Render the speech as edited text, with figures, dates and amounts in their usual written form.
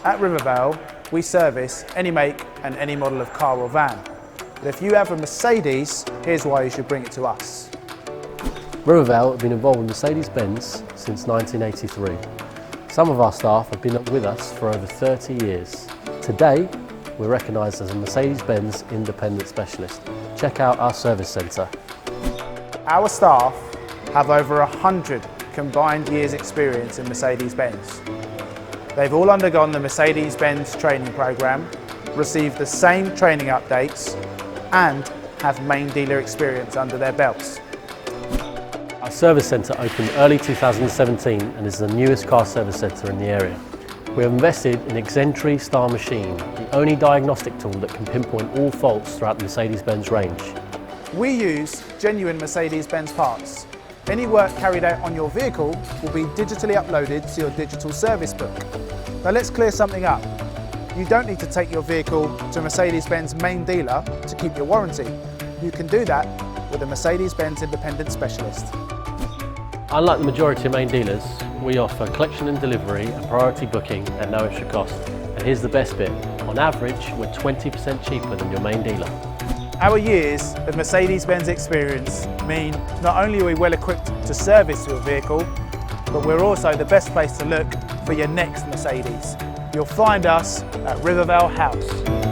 At Rivervale, we service any make and any model of car or van. But if you have a Mercedes, here's why you should bring it to us. Rivervale have been involved with Mercedes-Benz since 1983. Some of our staff have been with us for over 30 years. Today, we're recognised as a Mercedes-Benz Independent Specialist. Check out our service centre. Our staff have over 100 combined years experience in Mercedes-Benz. They've all undergone the Mercedes-Benz training programme, received the same training updates and have main dealer experience under their belts. Our service centre opened early 2017 and is the newest car service centre in the area. We have invested in Exemplary Star Machine, the only diagnostic tool that can pinpoint all faults throughout the Mercedes-Benz range. We use genuine Mercedes-Benz parts. Any work carried out on your vehicle will be digitally uploaded to your digital service book. Now let's clear something up. You don't need to take your vehicle to a Mercedes-Benz main dealer to keep your warranty. You can do that with a Mercedes-Benz Independent Specialist. Unlike the majority of main dealers, we offer collection and delivery and priority booking at no extra cost. And here's the best bit, on average we're 20% cheaper than your main dealer. Our years of Mercedes-Benz experience mean not only are we well equipped to service your vehicle, but we're also the best place to look for your next Mercedes. You'll find us at Rivervale House.